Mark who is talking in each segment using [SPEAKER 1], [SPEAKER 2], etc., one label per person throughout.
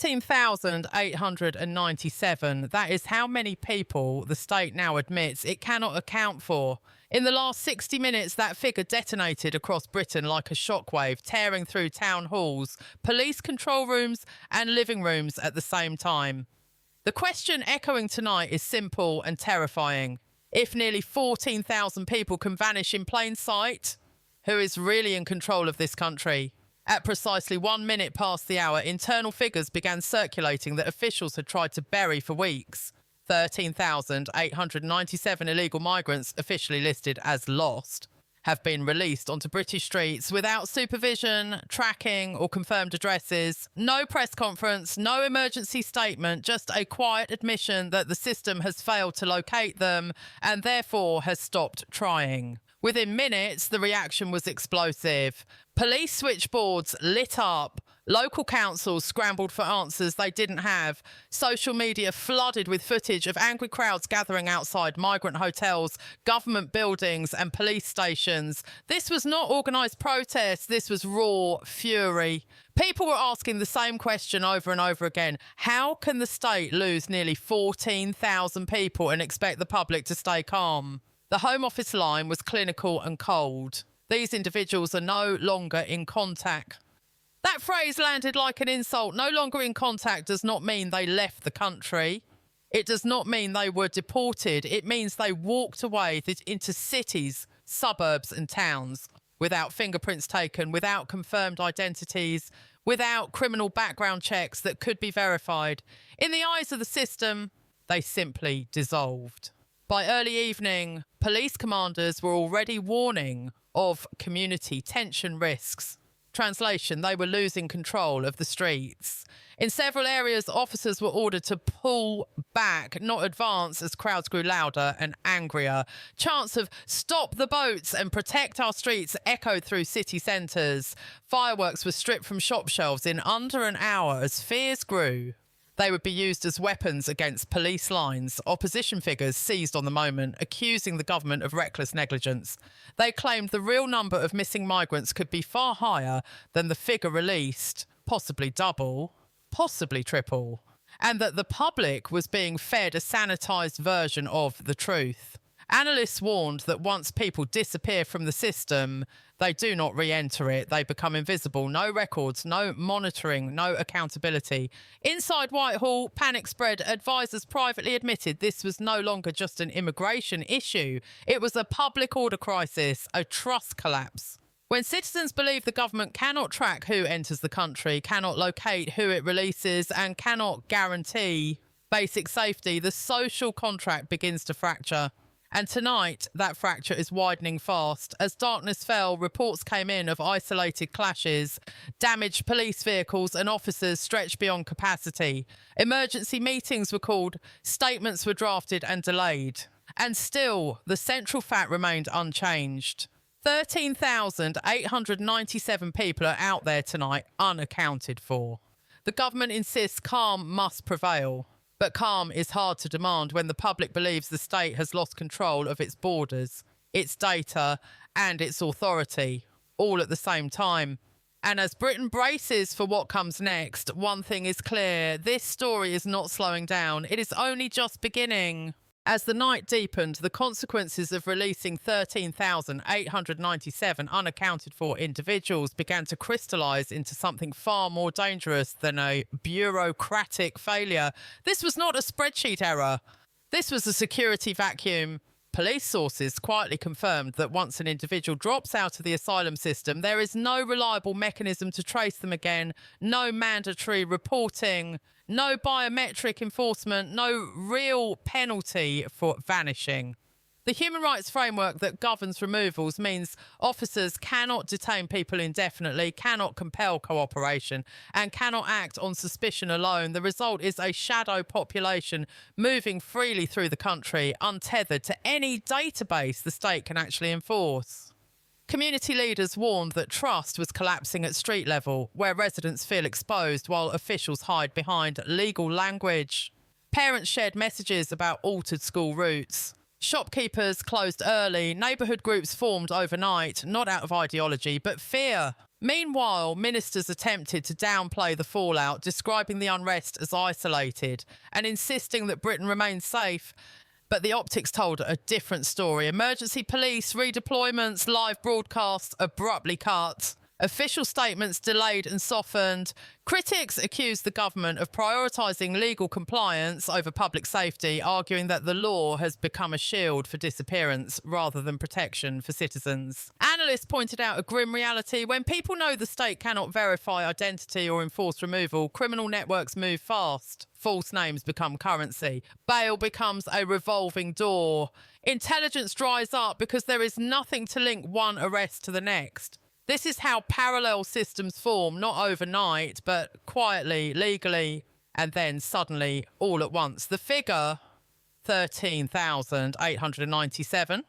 [SPEAKER 1] 13,897. That is how many people the state now admits it cannot account for. In the last 60 minutes, that figure detonated across Britain like a shockwave, tearing through town halls, police control rooms, and living rooms at the same time. The question echoing tonight is simple and terrifying. If nearly 14,000 people can vanish in plain sight, who is really in control of this country? At precisely 1 minute past the hour, internal figures began circulating that officials had tried to bury for weeks. 13,897 illegal migrants, officially listed as lost, have been released onto British streets without supervision, tracking, or confirmed addresses. No press conference, no emergency statement, just a quiet admission that the system has failed to locate them and therefore has stopped trying. Within minutes, the reaction was explosive. Police switchboards lit up. Local councils scrambled for answers they didn't have. Social media flooded with footage of angry crowds gathering outside migrant hotels, government buildings and police stations. This was not organised protest. This was raw fury. People were asking the same question over and over again. How can the state lose nearly 14,000 people and expect the public to stay calm? The Home Office line was clinical and cold. These individuals are no longer in contact. That phrase landed like an insult. No longer in contact does not mean they left the country. It does not mean they were deported. It means they walked away into cities, suburbs and towns without fingerprints taken, without confirmed identities, without criminal background checks that could be verified. In the eyes of the system, they simply dissolved. By early evening, police commanders were already warning of community tension risks. Translation, they were losing control of the streets. In several areas, officers were ordered to pull back, not advance, as crowds grew louder and angrier. Chants of "stop the boats" and "protect our streets" echoed through city centres. Fireworks were stripped from shop shelves in under an hour as fears grew. They would be used as weapons against police lines. Opposition figures seized on the moment, accusing the government of reckless negligence. They claimed the real number of missing migrants could be far higher than the figure released, possibly double, possibly triple, and that the public was being fed a sanitised version of the truth. Analysts warned that once people disappear from the system, they do not re-enter it. They become invisible. No records, no monitoring, no accountability. Inside Whitehall, panic spread. Advisors privately admitted this was no longer just an immigration issue. It was a public order crisis, a trust collapse. When citizens believe the government cannot track who enters the country, cannot locate who it releases, and cannot guarantee basic safety, the social contract begins to fracture. And tonight, that fracture is widening fast. As darkness fell, reports came in of isolated clashes, damaged police vehicles and officers stretched beyond capacity. Emergency meetings were called, statements were drafted and delayed. And still, the central fact remained unchanged. 13,897 people are out there tonight, unaccounted for. The government insists calm must prevail. But calm is hard to demand when the public believes the state has lost control of its borders, its data, and its authority, all at the same time. And as Britain braces for what comes next, one thing is clear: this story is not slowing down. It is only just beginning. As the night deepened, the consequences of releasing 13,897 unaccounted for individuals began to crystallise into something far more dangerous than a bureaucratic failure. This was not a spreadsheet error. This was a security vacuum. Police sources quietly confirmed that once an individual drops out of the asylum system, there is no reliable mechanism to trace them again, no mandatory reporting, no biometric enforcement, no real penalty for vanishing. The human rights framework that governs removals means officers cannot detain people indefinitely, cannot compel cooperation, and cannot act on suspicion alone. The result is a shadow population moving freely through the country, untethered to any database the state can actually enforce. Community leaders warned that trust was collapsing at street level, where residents feel exposed while officials hide behind legal language. Parents shared messages about altered school routes. Shopkeepers closed early. Neighbourhood groups formed overnight, not out of ideology, but fear. Meanwhile, ministers attempted to downplay the fallout, describing the unrest as isolated and insisting that Britain remains safe. But the optics told a different story. Emergency police, redeployments, live broadcasts abruptly cut. Official statements delayed and softened. Critics accused the government of prioritising legal compliance over public safety, arguing that the law has become a shield for disappearance rather than protection for citizens. Analysts pointed out a grim reality. When people know the state cannot verify identity or enforce removal, criminal networks move fast. False names become currency. Bail becomes a revolving door. Intelligence dries up because there is nothing to link one arrest to the next. This is how parallel systems form, not overnight, but quietly, legally, and then suddenly, all at once. The figure, 13,897,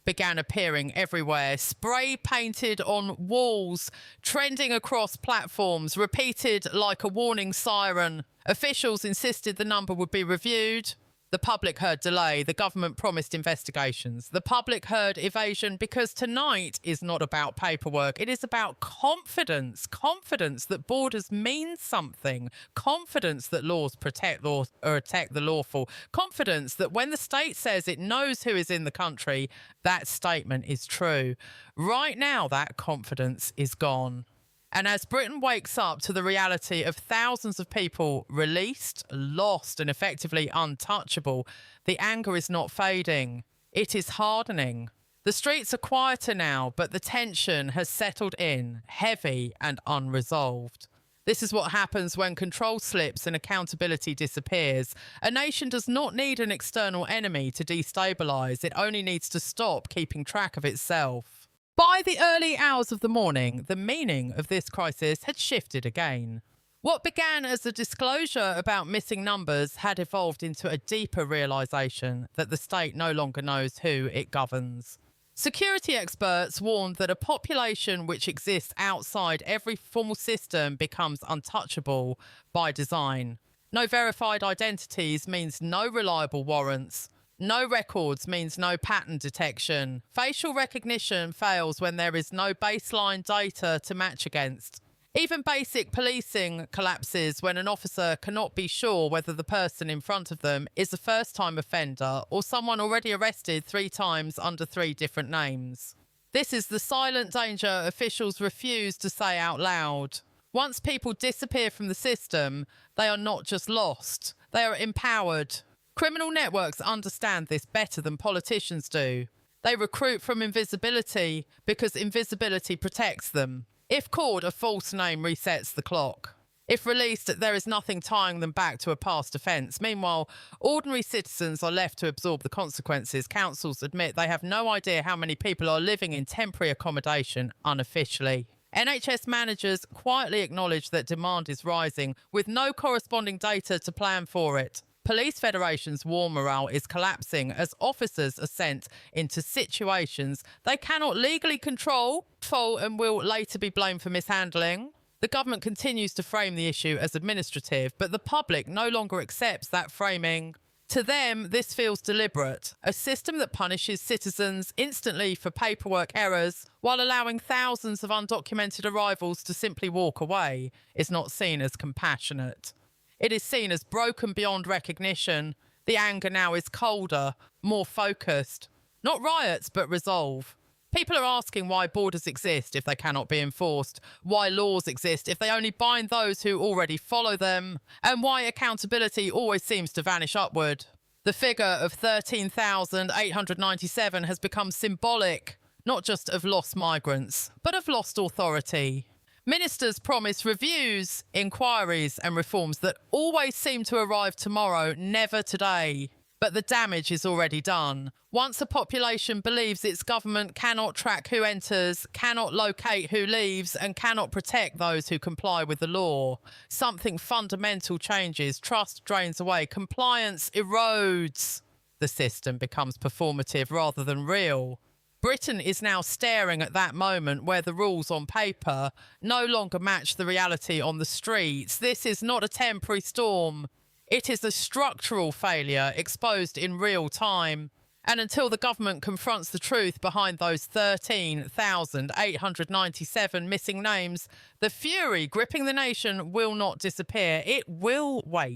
[SPEAKER 1] began appearing everywhere, spray painted on walls, trending across platforms, repeated like a warning siren. Officials insisted the number would be reviewed. The public heard delay. The government promised investigations. The public heard evasion because tonight is not about paperwork. It is about confidence. Confidence that borders mean something. Confidence that laws protect the lawful. Confidence that when the state says it knows who is in the country, that statement is true. Right now, that confidence is gone. And as Britain wakes up to the reality of thousands of people released, lost, and effectively untouchable, the anger is not fading. It is hardening. The streets are quieter now, but the tension has settled in, heavy and unresolved. This is what happens when control slips and accountability disappears. A nation does not need an external enemy to destabilise. It only needs to stop keeping track of itself. By the early hours of the morning, the meaning of this crisis had shifted again. What began as a disclosure about missing numbers had evolved into a deeper realisation that the state no longer knows who it governs. Security experts warned that a population which exists outside every formal system becomes untouchable by design. No verified identities means no reliable warrants. No records means no pattern detection. Facial recognition fails when there is no baseline data to match against. Even basic policing collapses when an officer cannot be sure whether the person in front of them is a first-time offender or someone already arrested 3 times under 3 different names. This is the silent danger officials refuse to say out loud. Once people disappear from the system, they are not just lost, they are empowered. Criminal networks understand this better than politicians do. They recruit from invisibility because invisibility protects them. If caught, a false name resets the clock. If released, there is nothing tying them back to a past offence. Meanwhile, ordinary citizens are left to absorb the consequences. Councils admit they have no idea how many people are living in temporary accommodation unofficially. NHS managers quietly acknowledge that demand is rising, with no corresponding data to plan for it. Police federations' war morale is collapsing as officers are sent into situations they cannot legally control and will later be blamed for mishandling. The government continues to frame the issue as administrative, but the public no longer accepts that framing. To them, this feels deliberate, a system that punishes citizens instantly for paperwork errors while allowing thousands of undocumented arrivals to simply walk away is not seen as compassionate. It is seen as broken beyond recognition. The anger now is colder, more focused. Not riots, but resolve. People are asking why borders exist if they cannot be enforced, why laws exist if they only bind those who already follow them, and why accountability always seems to vanish upward. The figure of 13,897 has become symbolic, not just of lost migrants, but of lost authority. Ministers promise reviews, inquiries and reforms that always seem to arrive tomorrow, never today. But the damage is already done. Once a population believes its government cannot track who enters, cannot locate who leaves, and cannot protect those who comply with the law, something fundamental changes. Trust drains away. Compliance erodes. The system becomes performative rather than real. Britain is now staring at that moment where the rules on paper no longer match the reality on the streets. This is not a temporary storm. It is a structural failure exposed in real time. And until the government confronts the truth behind those 13,897 missing names, the fury gripping the nation will not disappear. It will wait.